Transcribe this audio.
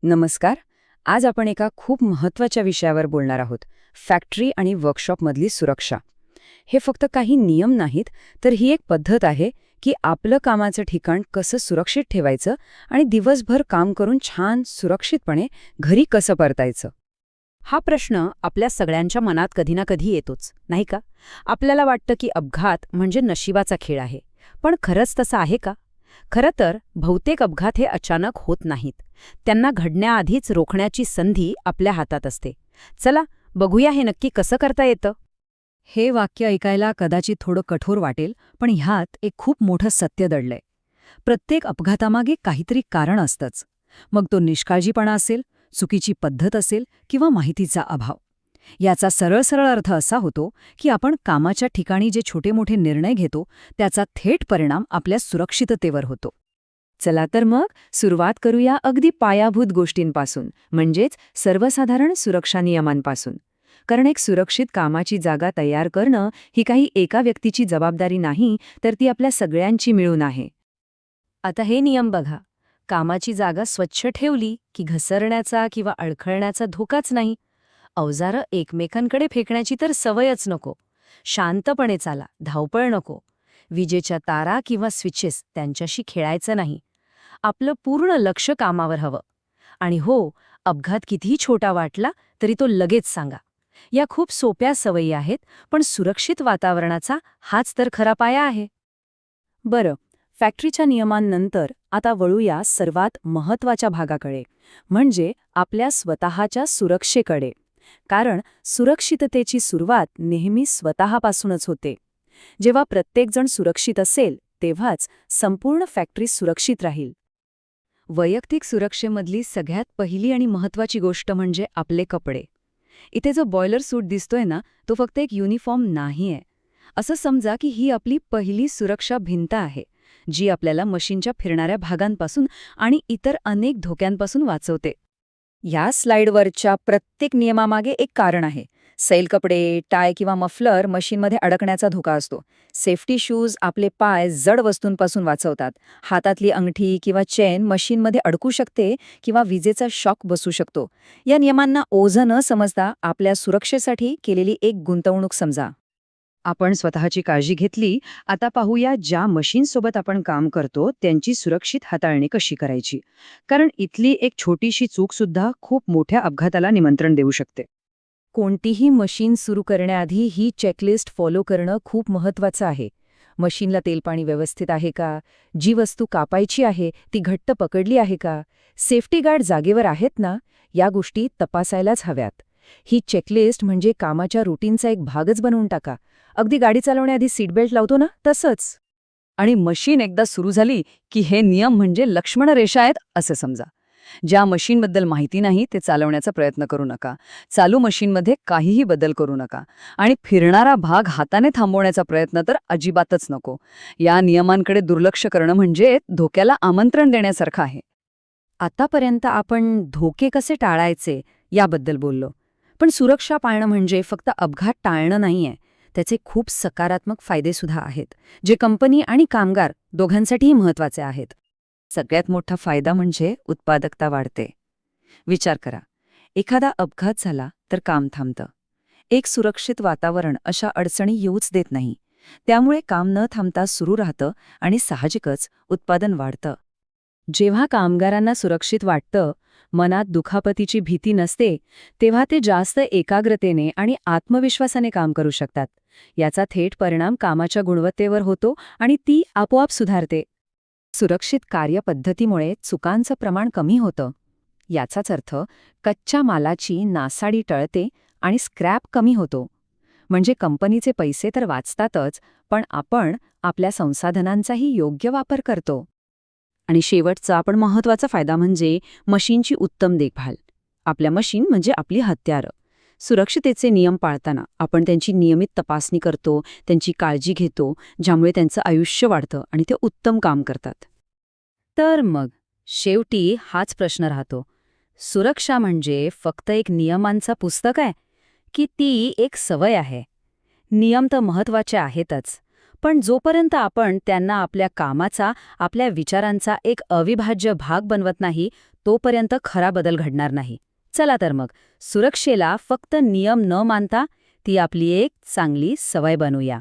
नमस्कार. आज आपण एका खूप महत्त्वाच्या विषयावर बोलणार आहोत, फॅक्टरी आणि वर्कशॉपमधली सुरक्षा. हे फक्त काही नियम नाहीत, तर ही एक पद्धत आहे की आपलं कामाचं ठिकाण कसं सुरक्षित ठेवायचं आणि दिवसभर काम करून छान सुरक्षितपणे घरी कसं परतायचं. हा प्रश्न आपल्या सगळ्यांच्या मनात कधी ना कधी येतोच, नाही का? आपल्याला वाटतं की अपघात म्हणजे नशिबाचा खेळ आहे. पण खरंच तसं आहे का? खरं तर बहुतेक अपघात हे अचानक होत नाहीत. त्यांना घडण्याआधीच रोखण्याची संधी आपल्या हातात असते. चला बघूया हे नक्की कसं करता येतं. हे वाक्य ऐकायला कदाचित थोडं कठोर वाटेल, पण ह्यात एक खूप मोठं सत्य दडलंय. प्रत्येक अपघातामागे काहीतरी कारण असतंच. मग तो निष्काळजीपणा असेल, चुकीची पद्धत असेल किंवा माहितीचा अभाव. याचा सरळ सरळ अर्थ असा होतो की आपण कामाच्या ठिकाणी जे छोटे मोठे निर्णय घेतो त्याचा थेट परिणाम आपल्या सुरक्षिततेवर होतो. चला तर मग सुरुवात करूया अगदी पायाभूत गोष्टींपासून, म्हणजेच सर्वसाधारण सुरक्षा नियमांपासून. कारण एक सुरक्षित कामाची जागा तयार करणं ही काही एका व्यक्तीची जबाबदारी नाही, तर ती आपल्या सगळ्यांची मिळून आहे. आता हे नियम बघा. कामाची जागा स्वच्छ ठेवली की घसरण्याचा किंवा अडखळण्याचा धोकाच नाही. अवजारं एकमेकांकडे फेकण्याची तर सवयच नको. शांतपणे चाला, धावपळ नको. विजेच्या तारा किंवा स्विचेस त्यांच्याशी खेळायचं नाही. आपलं पूर्ण लक्ष कामावर हवं. आणि हो, अपघात कितीही छोटा वाटला तरी तो लगेच सांगा. या खूप सोप्या सवयी आहेत, पण सुरक्षित वातावरणाचा हाच तर खरा पाया आहे. बरं, फॅक्टरीच्या नियमांनंतर आता वळूया सर्वात महत्त्वाच्या भागाकडे, म्हणजे आपल्या स्वतःच्या सुरक्षेकडे. कारण सुरक्षिततेची सुरुवात नेहमी स्वतःपासूनच होते. जेव्हा प्रत्येकजण सुरक्षित असेल तेव्हाच संपूर्ण फॅक्टरी सुरक्षित राहील. वैयक्तिक सुरक्षेमधली सगळ्यात पहिली आणि महत्त्वाची गोष्ट म्हणजे आपले कपडे. इथे जो बॉयलर सूट दिसतोय ना, तो फक्त एक युनिफॉर्म नाहीये. असं समजा की ही आपली पहिली सुरक्षा भिंत आहे, जी आपल्याला मशीनच्या फिरणाऱ्या भागांपासून आणि इतर अनेक धोक्यांपासून वाचवते. या स्लाइडवरच्या प्रत्येक नियमामागे एक कारण आहे. सैल कपडे, टाय किंवा मफलर मशीनमध्ये अडकण्याचा धोका असतो. सेफ्टी शूज आपले पाय जड वस्तूंपासून वाचवतात. हातातली अंगठी किंवा चेन मशीनमध्ये अडकू शकते किंवा विजेचा शॉक बसू शकतो. या नियमांना ओझं न समजता आपल्या सुरक्षेसाठी केलेली एक गुंतवणूक समजा. आपण स्वतःची काळजी घेतली, आता पाहूया ज्या मशीनसोबत आपण काम करतो त्यांची सुरक्षित हाताळणी कशी करायची. कारण इथली एक छोटीशी चूकसुद्धा खूप मोठ्या अपघाताला निमंत्रण देऊ शकते. कोणतीही मशीन सुरू करण्याआधी ही चेकलिस्ट फॉलो करणं खूप महत्त्वाचं आहे. मशीनला तेलपाणी व्यवस्थित आहे का? जी वस्तू कापायची आहे ती घट्ट पकडली आहे का? सेफ्टी गार्ड जागेवर आहेत ना? या गोष्टी तपासायलाच हव्यात. ही चेकलिस्ट म्हणजे कामाच्या रुटीनचा एक भागच बनवून टाका. अगदी गाडी चालवण्याआधी सीट बेल्ट लावतो ना, तसंच. आणि मशीन एकदा सुरू झाली की हे नियम म्हणजे लक्ष्मण रेषा आहेत असे समजा. ज्या मशीनबद्दल माहिती नाही ते चालवण्याचा प्रयत्न करू नका. चालू मशीनमध्ये काहीही बदल करू नका. आणि फिरणारा भाग हाताने थांबवण्याचा प्रयत्न तर अजिबातच नको. या नियमांकडे दुर्लक्ष करणं म्हणजे धोक्याला आमंत्रण देण्यासारखं आहे. आतापर्यंत आपण धोके कसे टाळायचे याबद्दल बोललो. पण सुरक्षा पाळणं म्हणजे फक्त अपघात टाळणं नाहीये. त्याचे खूप सकारात्मक फायदेसुद्धा आहेत, जे कंपनी आणि कामगार दोघांसाठीही महत्त्वाचे आहेत. सगळ्यात मोठा फायदा म्हणजे उत्पादकता वाढते. विचार करा, एखादा अपघात झाला तर काम थांबतं. एक सुरक्षित वातावरण अशा अडचणी येऊच देत नाही. त्यामुळे काम न थांबता सुरू राहतं आणि साहजिकच उत्पादन वाढतं. जेव्हा कामगारांना सुरक्षित वाटतं, मनात दुखापतीची भीती नसते, तेव्हा ते जास्त एकाग्रतेने आणि आत्मविश्वासाने काम करू शकतात. याचा थेट परिणाम कामाच्या गुणवत्तेवर होतो आणि ती आपोआप सुधारते. सुरक्षित कार्यपद्धतीमुळे चुकांचं प्रमाण कमी होतं. याचाच अर्थ कच्च्या मालाची नासाडी टळते आणि स्क्रॅप कमी होतो. म्हणजे कंपनीचे पैसे तर वाचतातच, पण आपण आपल्या संसाधनांचाही योग्य वापर करतो. आणि शेवटचा पण महत्त्वाचा फायदा म्हणजे मशीनची उत्तम देखभाल. आपल्या मशीन म्हणजे आपली हत्यारं. सुरक्षितेचे नियम पाळताना आपण त्यांची नियमित तपासणी करतो, त्यांची काळजी घेतो, ज्यामुळे त्यांचं आयुष्य वाढतं आणि ते उत्तम काम करतात. तर मग शेवटी हाच प्रश्न राहतो, सुरक्षा म्हणजे फक्त एक नियमांचं पुस्तक आहे की ती एक सवय आहे? नियम तर महत्त्वाचे आहेतच, पण जोपर्यंत आपण त्यांना आपल्या कामाचा, आपल्या विचारांचा एक अविभाज्य भाग बनवत नाही, तोपर्यंत खरा बदल घडणार नाही. चला तर मग, सुरक्षेला फक्त नियम न मानता ती आपली एक चांगली सवय बनवूया.